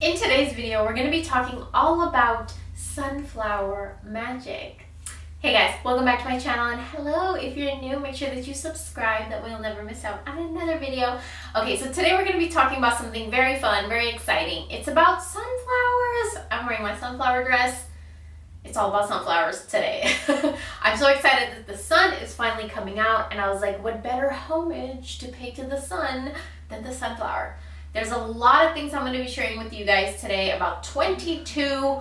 In today's video, we're going to be talking all about sunflower magic. Hey guys, welcome back to my channel, and hello, if you're new, make sure that you subscribe, that way you'll never miss out on another video. Okay, so today we're going to be talking about something very fun, very exciting. It's about sunflowers. I'm wearing my sunflower dress. It's all about sunflowers today. I'm so excited that the sun is finally coming out, and I was like, what better homage to pay to the sun than the sunflower? There's a lot of things I'm going to be sharing with you guys today, about 22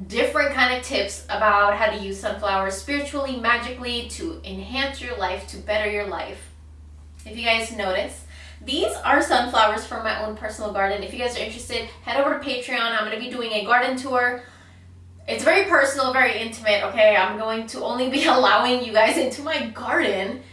different kind of tips about how to use sunflowers spiritually, magically, to enhance your life, to better your life. If you guys notice, these are sunflowers from my own personal garden. If you guys are interested, head over to Patreon. I'm going to be doing a garden tour. It's very personal, very intimate, okay? I'm going to only be allowing you guys into my garden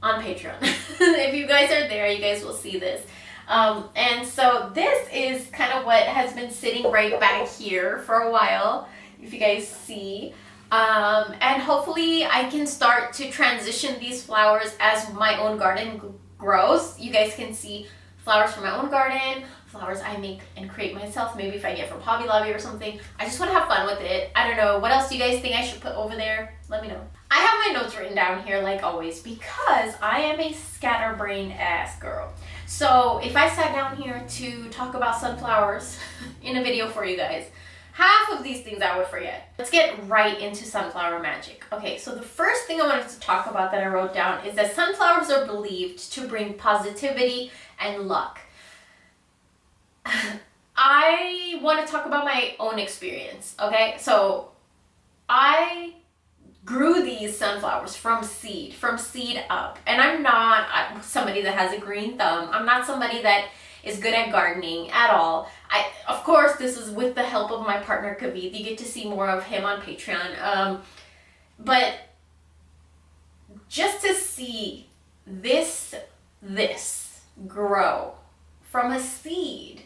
on Patreon. If you guys are there, you guys will see this. And so this is kind of what has been sitting right back here for a while, if you guys see. And hopefully I can start to transition these flowers as my own garden grows. You guys can see flowers from my own garden, flowers I make and create myself, maybe if I get from Hobby Lobby or something. I just want to have fun with it. I don't know. What else do you guys think I should put over there? Let me know. I have my notes written down here like always because I am a scatterbrained ass girl. So if I sat down here to talk about sunflowers in a video for you guys, half of these things I would forget. Let's get right into sunflower magic. Okay, so the first thing I wanted to talk about that I wrote down is that sunflowers are believed to bring positivity and luck. I want to talk about my own experience, okay? So I grew these sunflowers from seed up. And I'm not somebody that has a green thumb. I'm not somebody that is good at gardening at all. Of course, this is with the help of my partner, Kavith. You get to see more of him on Patreon. But just to see this grow from a seed,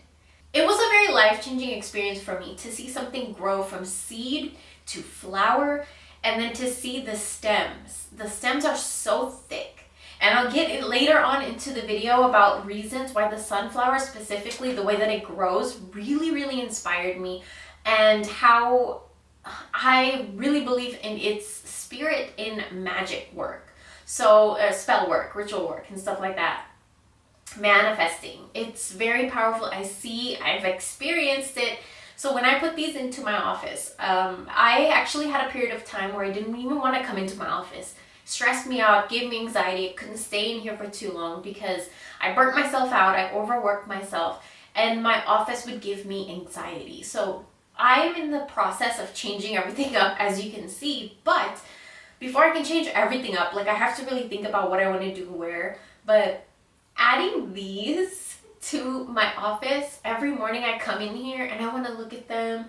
it was a very life-changing experience for me to see something grow from seed to flower. And then to see the stems. The stems are so thick. And I'll get it later on into the video about reasons why the sunflower, specifically the way that it grows, really, really inspired me. And how I really believe in its spirit in magic work. So spell work, ritual work, and stuff like that. Manifesting. It's very powerful. I've experienced it. So when I put these into my office, I actually had a period of time where I didn't even want to come into my office. Stressed me out, gave me anxiety. I couldn't stay in here for too long because I burnt myself out, I overworked myself, and my office would give me anxiety. So I'm in the process of changing everything up, as you can see, but before I can change everything up, like I have to really think about what I want to do where, but adding these to my office, every morning I come in here and I want to look at them,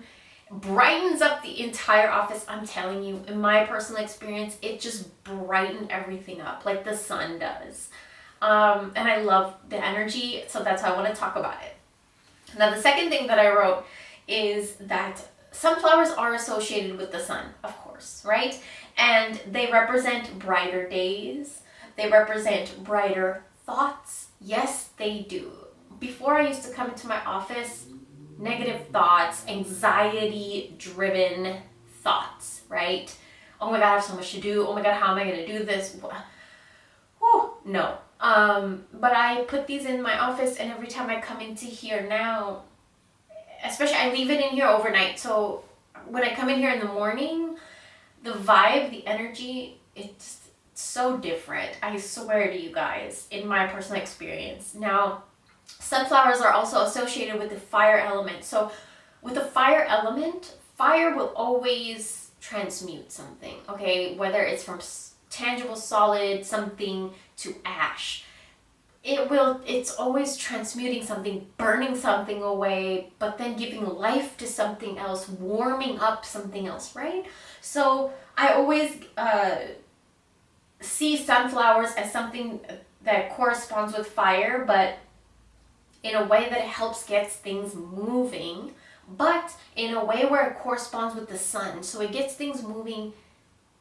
brightens up the entire office. I'm telling you, in my personal experience, it just brightened everything up like the sun does. And I love the energy, so that's why I want to talk about it. Now, the second thing that I wrote is that sunflowers are associated with the sun, of course, right? And they represent brighter days. They represent brighter thoughts. Yes, they do. Before I used to come into my office, negative thoughts, anxiety-driven thoughts, right? Oh my God, I have so much to do. Oh my God, how am I going to do this? Whew, no. But I put these in my office, and every time I come into here now, especially I leave it in here overnight. So when I come in here in the morning, the vibe, the energy, it's so different. I swear to you guys, in my personal experience. Now, sunflowers are also associated with the fire element. So with the fire element, fire will always transmute something, okay? Whether it's from tangible solid, something to ash. It's always transmuting something, burning something away, but then giving life to something else, warming up something else, right? So I always see sunflowers as something that corresponds with fire, but in a way that it helps gets things moving, but in a way where it corresponds with the sun. So it gets things moving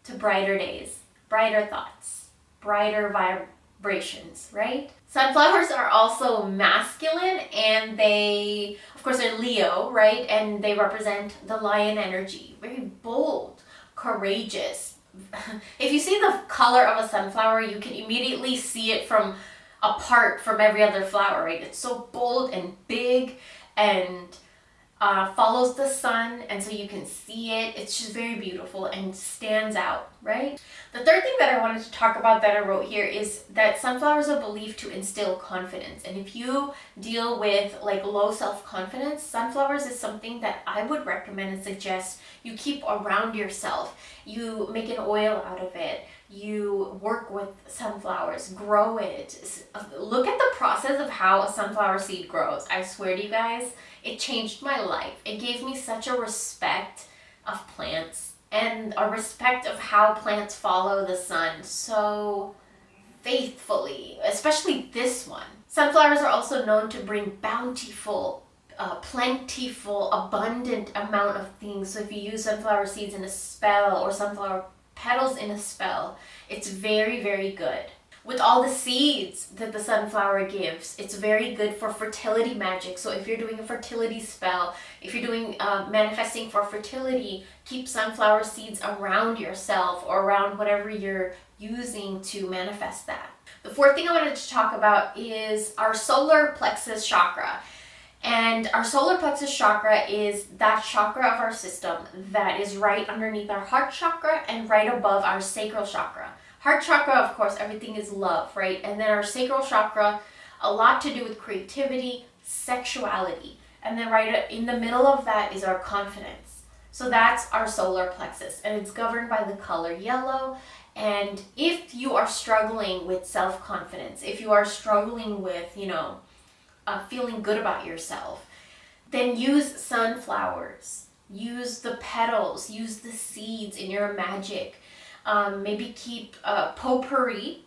to brighter days, brighter thoughts, brighter vibrations, right? Sunflowers are also masculine, and they, of course, are Leo, right? And they represent the lion energy. Very bold, courageous. If you see the color of a sunflower, you can immediately see it from apart from every other flower, right? It's so bold and big and follows the sun, and so you can see it. It's just very beautiful and stands out, right? The third thing that I wanted to talk about that I wrote here is that sunflowers are believed to instill confidence. And if you deal with like low self-confidence, sunflowers is something that I would recommend and suggest you keep around yourself. You make an oil out of it. You work with sunflowers, grow it. Look at the process of how a sunflower seed grows. I swear to you guys, it changed my life. It gave me such a respect of plants and a respect of how plants follow the sun so faithfully, especially this one. Sunflowers are also known to bring bountiful, plentiful, abundant amount of things. So if you use sunflower seeds in a spell or sunflower petals in a spell, it's very, very good. With all the seeds that the sunflower gives, it's very good for fertility magic. So if you're doing a fertility spell, if you're doing manifesting for fertility, keep sunflower seeds around yourself or around whatever you're using to manifest that. The fourth thing I wanted to talk about is our solar plexus chakra. And our solar plexus chakra is that chakra of our system that is right underneath our heart chakra and right above our sacral chakra. Heart chakra, of course, everything is love, right? And then our sacral chakra, a lot to do with creativity, sexuality. And then right in the middle of that is our confidence. So that's our solar plexus, and it's governed by the color yellow. And if you are struggling with self-confidence, if you are struggling with, feeling good about yourself, then use sunflowers, use the petals, use the seeds in your magic. Maybe keep a potpourri,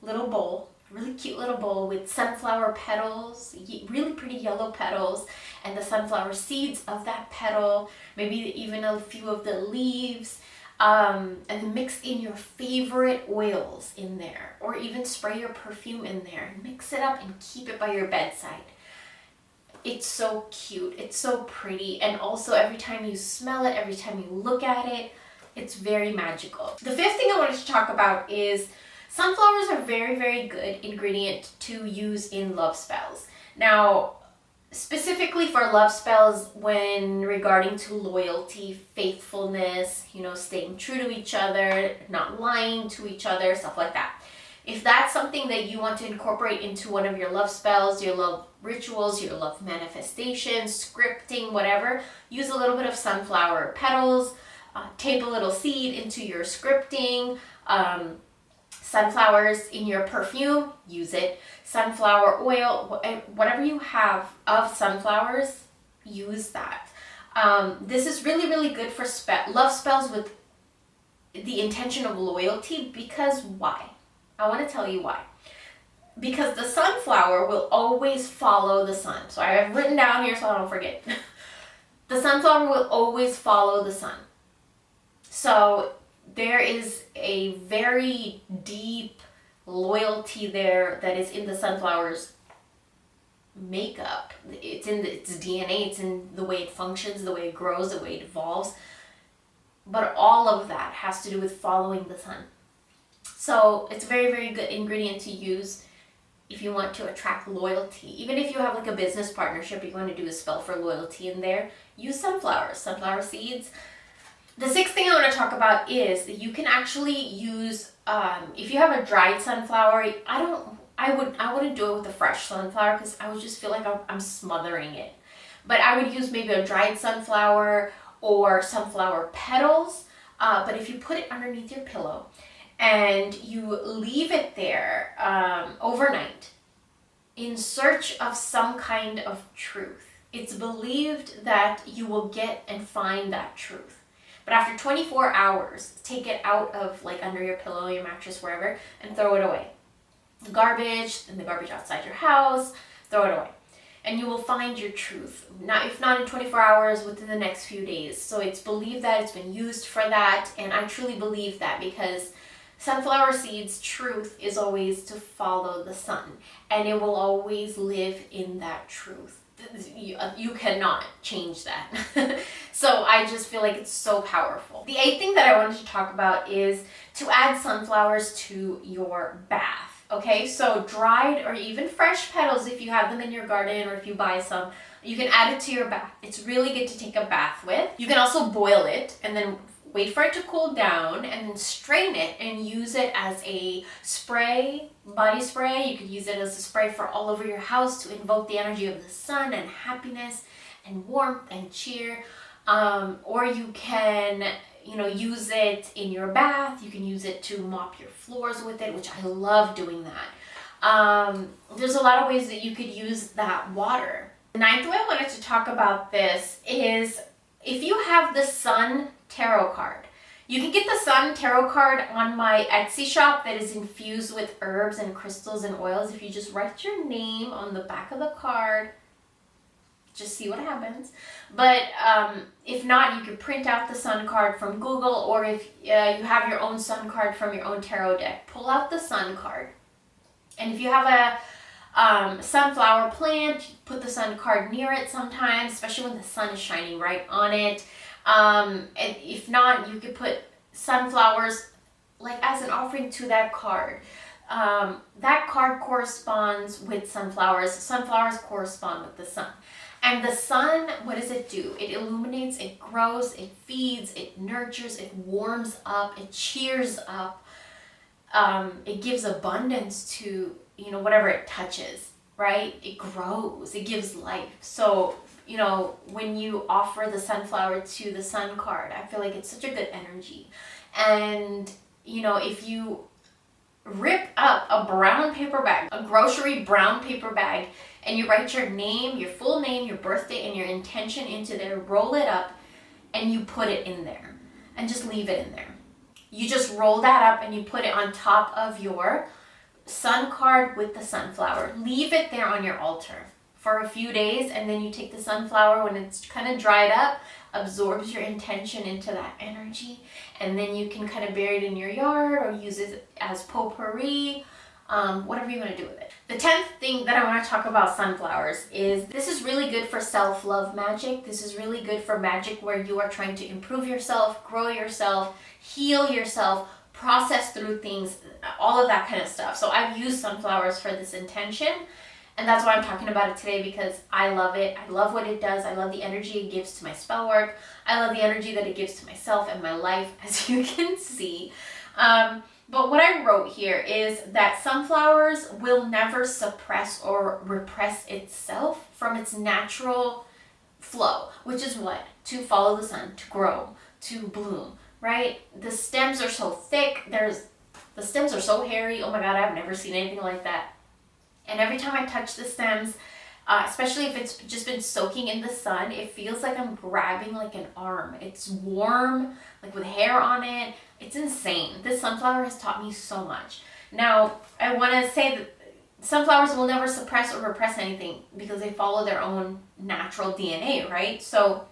little bowl, really cute little bowl with sunflower petals, really pretty yellow petals, and the sunflower seeds of that petal, maybe even a few of the leaves, and then mix in your favorite oils in there, or even spray your perfume in there and mix it up and keep it by your bedside. It's so cute, it's so pretty, and also every time you smell it, every time you look at it, it's very magical. The fifth thing I wanted to talk about is sunflowers are very, very good ingredient to use in love spells. Now, specifically for love spells when regarding to loyalty, faithfulness, staying true to each other, not lying to each other, stuff like that. If that's something that you want to incorporate into one of your love spells, your love rituals, your love manifestations, scripting, whatever, use a little bit of sunflower petals, tape a little seed into your scripting, sunflowers in your perfume, use it. Sunflower oil, whatever you have of sunflowers, use that. This is really, really good for love spells with the intention of loyalty, because why? I want to tell you why. Because the sunflower will always follow the sun. So I have written down here so I don't forget. The sunflower will always follow the sun. So there is a very deep loyalty there that is in the sunflower's makeup. It's in its DNA, it's in the way it functions, the way it grows, the way it evolves. But all of that has to do with following the sun. So it's a very, very good ingredient to use if you want to attract loyalty. Even if you have like a business partnership, you want to do a spell for loyalty in there, use sunflower seeds. The sixth thing I want to talk about is that you can actually use, if you have a dried sunflower, I wouldn't do it with a fresh sunflower because I would just feel like I'm smothering it. But I would use maybe a dried sunflower or sunflower petals. But if you put it underneath your pillow and you leave it there overnight in search of some kind of truth, it's believed that you will get and find that truth. But after 24 hours, take it out of like under your pillow, your mattress, wherever, and throw it away. Garbage, and the garbage outside your house, throw it away. And you will find your truth. If not in 24 hours, within the next few days. So it's believed that it's been used for that, and I truly believe that because Sunflower seeds' truth is always to follow the sun, and it will always live in that truth. You cannot change that. So I just feel like it's so powerful. The 8th thing that I wanted to talk about is to add sunflowers to your bath. Okay, so dried or even fresh petals, if you have them in your garden or if you buy some, you can add it to your bath. It's really good to take a bath with. You can also boil it and then wait for it to cool down and then strain it and use it as a spray, body spray. You could use it as a spray for all over your house to invoke the energy of the sun and happiness and warmth and cheer. Or you can, use it in your bath. You can use it to mop your floors with it, which I love doing that. There's a lot of ways that you could use that water. The 9th way I wanted to talk about this is if you have the sun tarot card. You can get the sun tarot card on my Etsy shop that is infused with herbs and crystals and oils. If you just write your name on the back of the card, just see what happens. But if not, you can print out the sun card from Google, or if you have your own sun card from your own tarot deck, pull out the sun card. And if you have a sunflower plant, put the sun card near it sometimes, especially when the sun is shining right on it. And if not, you could put sunflowers like as an offering to that card. That card corresponds with sunflowers. Sunflowers correspond with the sun. And the sun, what does it do? It illuminates, it grows, it feeds, it nurtures, it warms up, it cheers up. It gives abundance to, whatever it touches, right? It grows, it gives life. So, when you offer the sunflower to the sun card, I feel like it's such a good energy. And, if you rip up a brown paper bag, a grocery brown paper bag, and you write your name, your full name, your birthday, and your intention into there, roll it up, and you put it in there, and just leave it in there. You just roll that up and you put it on top of your sun card with the sunflower. Leave it there on your altar for a few days, and then you take the sunflower when it's kind of dried up, absorbs your intention into that energy, and then you can kind of bury it in your yard or use it as potpourri, whatever you want to do with it. The 10th thing that I want to talk about sunflowers is this is really good for self-love magic. This is really good for magic where you are trying to improve yourself, grow yourself, heal yourself, process through things, all of that kind of stuff. So I've used sunflowers for this intention. And that's why I'm talking about it today, because I love it. I love what it does. I love the energy it gives to my spell work. I love the energy that it gives to myself and my life, as you can see. But what I wrote here is that sunflowers will never suppress or repress itself from its natural flow, which is what? To follow the sun, to grow, to bloom, right? The stems are so thick. The stems are so hairy. Oh my God, I've never seen anything like that. And every time I touch the stems, especially if it's just been soaking in the sun, it feels like I'm grabbing like an arm. It's warm, like with hair on it. It's insane. This sunflower has taught me so much. Now, I want to say that sunflowers will never suppress or repress anything because they follow their own natural DNA, right? So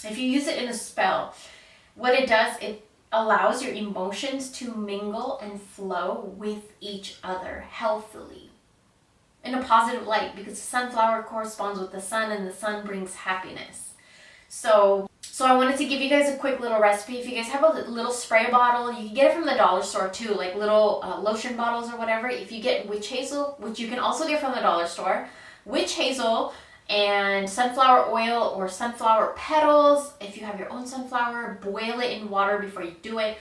if you use it in a spell, what it does, it allows your emotions to mingle and flow with each other healthily in a positive light, because the sunflower corresponds with the sun and the sun brings happiness. So I wanted to give you guys a quick little recipe. If you guys have a little spray bottle, you can get it from the dollar store too, like little lotion bottles or whatever. If you get witch hazel, which you can also get from the dollar store, witch hazel and sunflower oil or sunflower petals. If you have your own sunflower, boil it in water before you do it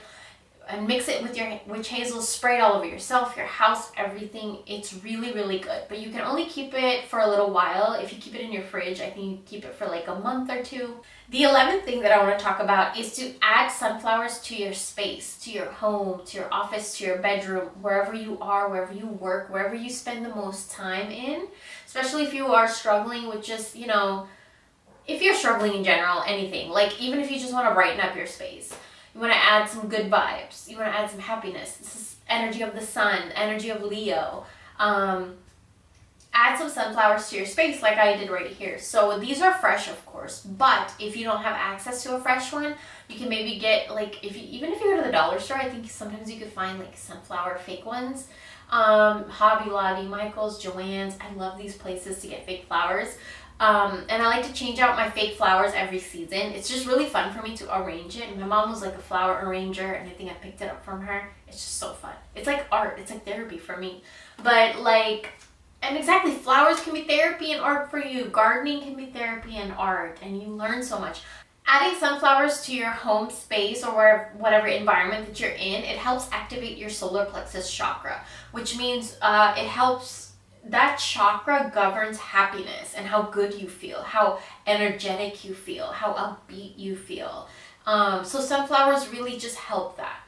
and mix it with your witch hazel. Spray it all over yourself, your house, everything. It's really, really good. But you can only keep it for a little while. If you keep it in your fridge, I think you keep it for like a month or two. The 11th thing that I want to talk about is to add sunflowers to your space, to your home, to your office, to your bedroom, wherever you are, wherever you work, wherever you spend the most time in. Especially if you are struggling with just, if you're struggling in general, anything. Like even if you just want to brighten up your space. You want to add some good vibes. You want to add some happiness. This is energy of the sun, energy of Leo. Add add some sunflowers to your space like I did right here. So these are fresh, of course, but if you don't have access to a fresh one, you can maybe get like, even if you go to the dollar store, I think sometimes you could find like sunflower fake ones. Hobby Lobby, Michael's, Joann's. I love these places to get fake flowers. And I like to change out my fake flowers every season. It's just really fun for me to arrange it. And my mom was like a flower arranger, and I think I picked it up from her. It's just so fun. It's like art. It's like therapy for me. But like, and exactly, flowers can be therapy and art for you. Gardening can be therapy and art, and you learn so much. Adding sunflowers to your home space or whatever environment that you're in, it helps activate your solar plexus chakra, which means it helps, that chakra governs happiness and how good you feel, how energetic you feel, how upbeat you feel. So sunflowers really just help that.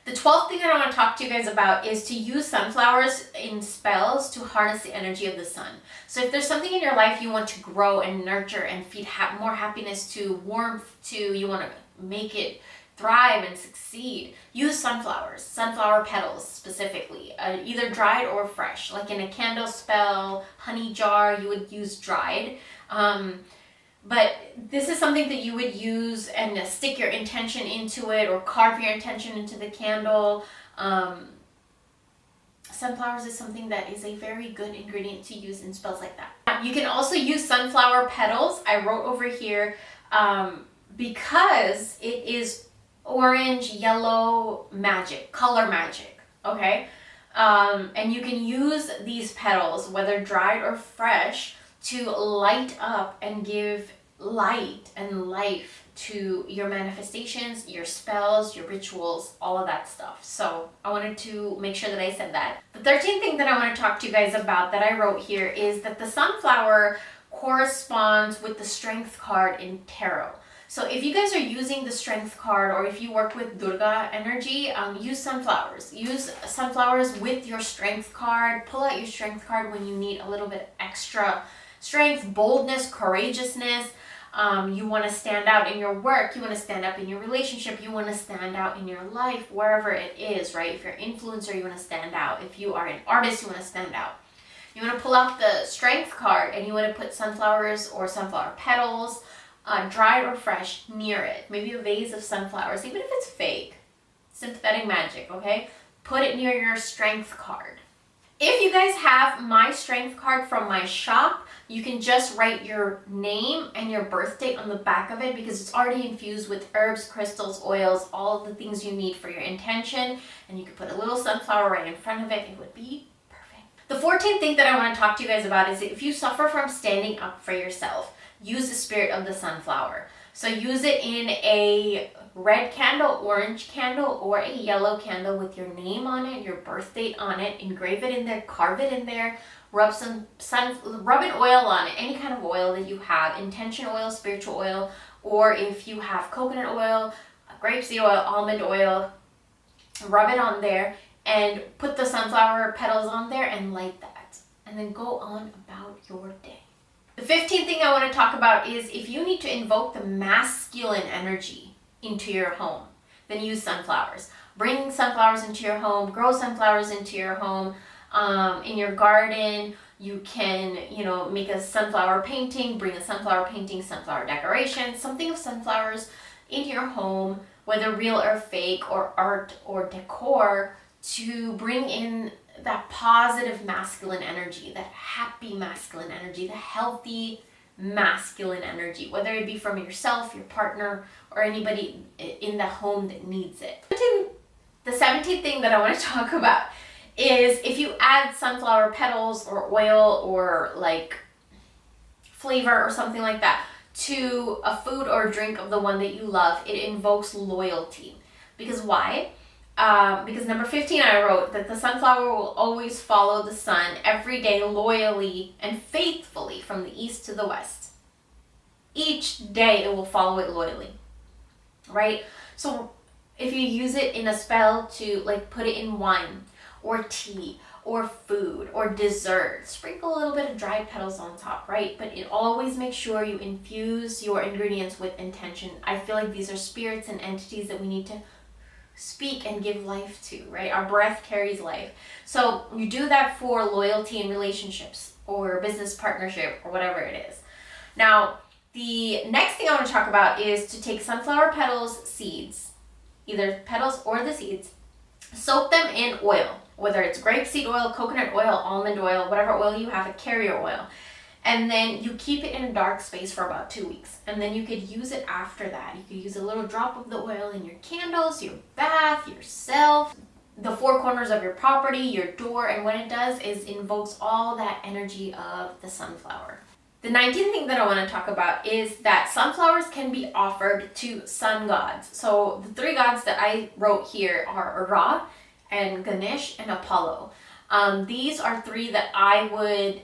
The 12th thing that I want to talk to you guys about is to use sunflowers in spells to harness the energy of the sun. So if there's something in your life you want to grow and nurture and feed more happiness to, warmth to, you want to make it thrive and succeed, use sunflowers, sunflower petals specifically, either dried or fresh. Like in a candle spell, honey jar, you would use dried. But this is something that you would use and stick your intention into it or carve your intention into the candle. Sunflowers is something that is a very good ingredient to use in spells like that. You can also use sunflower petals. I wrote over here because it is orange, yellow magic, color magic, okay? And you can use these petals, whether dried or fresh, to light up and give light and life to your manifestations, your spells, your rituals, all of that stuff. So I wanted to make sure that I said that. The 13th thing that I want to talk to you guys about that I wrote here is that the sunflower corresponds with the strength card in tarot. So if you guys are using the strength card, or if you work with Durga energy, use sunflowers. Use sunflowers with your strength card. Pull out your strength card when you need a little bit extra strength, boldness, courageousness. You want to stand out in your work. You want to stand up in your relationship. You want to stand out in your life, wherever it is, right? If you're an influencer, you want to stand out. If you are an artist, you want to stand out. You want to pull out the strength card and you want to put sunflowers or sunflower petals, dried or fresh, near it. Maybe a vase of sunflowers, even if it's fake. Synthetic magic, okay? Put it near your strength card. If you guys have my strength card from my shop, you can just write your name and your birth date on the back of it because it's already infused with herbs, crystals, oils, all of the things you need for your intention. And you can put a little sunflower right in front of it. It would be perfect. The 14th thing that I want to talk to you guys about is if you suffer from standing up for yourself, use the spirit of the sunflower. So use it in a red candle, orange candle, or a yellow candle with your name on it, your birth date on it. Engrave it in there, carve it in there, rub an oil on it, any kind of oil that you have, intention oil, spiritual oil, or if you have coconut oil, grapeseed oil, almond oil, rub it on there and put the sunflower petals on there and light that. And then go on about your day. The 15th thing I want to talk about is if you need to invoke the masculine energy into your home, then use sunflowers. Bring sunflowers into your home, grow sunflowers into your home. In your garden, you can, make a sunflower painting, bring a sunflower painting, sunflower decoration, something of sunflowers in your home, whether real or fake, or art or decor, to bring in that positive masculine energy, that happy masculine energy, the healthy masculine energy, whether it be from yourself, your partner, or anybody in the home that needs it. The 17th thing that I want to talk about is if you add sunflower petals or oil or like flavor or something like that to a food or drink of the one that you love, it invokes loyalty. Because why? Because number 15, I wrote that the sunflower will always follow the sun every day loyally and faithfully from the east to the west. Each day it will follow it loyally, right? So if you use it in a spell to like put it in wine or tea or food or dessert, sprinkle a little bit of dried petals on top, right? But it always make sure you infuse your ingredients with intention. I feel like these are spirits and entities that we need to speak and give life to, right? Our breath carries life. So you do that for loyalty in relationships, or business partnership or whatever it is. Now, the next thing I want to talk about is to take sunflower petals, seeds, either petals or the seeds, soak them in oil, whether it's grapeseed oil, coconut oil, almond oil, whatever oil you have, a carrier oil. And then you keep it in a dark space for about 2 weeks. And then you could use it after that. You could use a little drop of the oil in your candles, your bath, yourself, the four corners of your property, your door. And what it does is invokes all that energy of the sunflower. The 19th thing that I want to talk about is that sunflowers can be offered to sun gods. So the 3 gods that I wrote here are Ra and Ganesh and Apollo. These are 3 that I would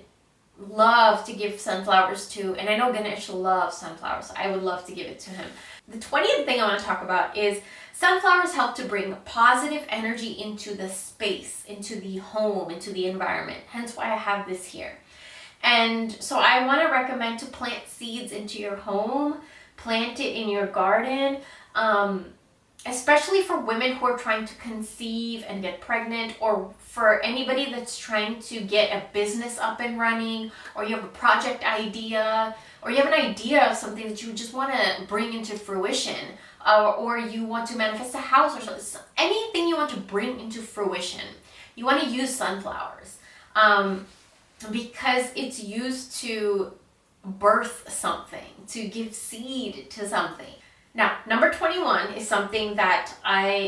love to give sunflowers to, and I know Ganesh loves sunflowers, so I would love to give it to him. The 20th thing I want to talk about is sunflowers help to bring positive energy into the space, into the home, into the environment, hence why I have this here. And so I want to recommend to plant seeds into your home, plant it in your garden, especially for women who are trying to conceive and get pregnant, or for anybody that's trying to get a business up and running, or you have a project idea, or you have an idea of something that you just want to bring into fruition, or you want to manifest a house or something, anything you want to bring into fruition, you want to use sunflowers. Because it's used to birth something, to give seed to something. Now, number 21 is something that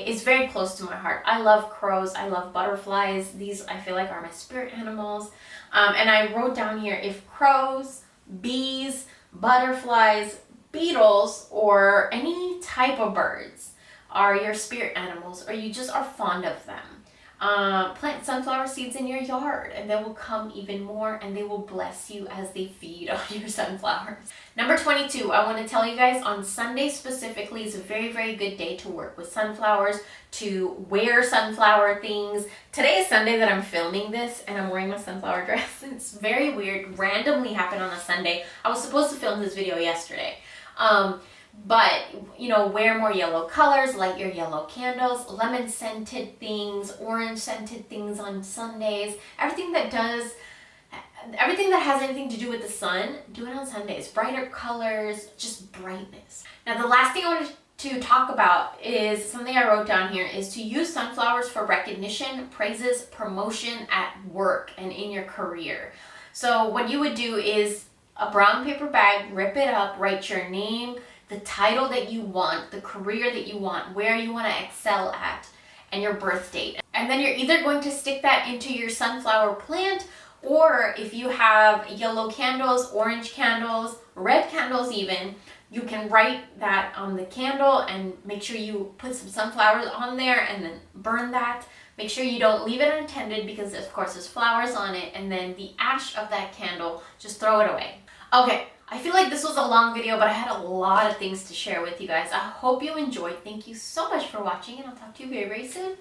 is very close to my heart. I love crows. I love butterflies. These, I feel like, are my spirit animals. And I wrote down here, if crows, bees, butterflies, beetles, or any type of birds are your spirit animals, or you just are fond of them, plant sunflower seeds in your yard, and they will come even more, and they will bless you as they feed on your sunflowers. Number 22, I want to tell you guys, on Sunday specifically is a very, very good day to work with sunflowers, to wear sunflower things. Today is Sunday that I'm filming this, and I'm wearing my sunflower dress. It's very weird, randomly happened on a Sunday. I was supposed to film this video yesterday. But, you know, wear more yellow colors, light your yellow candles, lemon scented things, orange scented things on Sundays. Everything that has anything to do with the sun, do it on Sundays. Brighter colors, just brightness. Now, the last thing I wanted to talk about is something I wrote down here, is to use sunflowers for recognition, praises, promotion at work and in your career. So what you would do is a brown paper bag, rip it up, write your name, the title that you want, the career that you want, where you want to excel at, and your birth date. And then you're either going to stick that into your sunflower plant, or if you have yellow candles, orange candles, red candles even, you can write that on the candle and make sure you put some sunflowers on there and then burn that. Make sure you don't leave it unattended, because of course there's flowers on it, and then the ash of that candle, just throw it away. Okay. I feel like this was a long video, but I had a lot of things to share with you guys. I hope you enjoyed. Thank you so much for watching, and I'll talk to you very, very soon.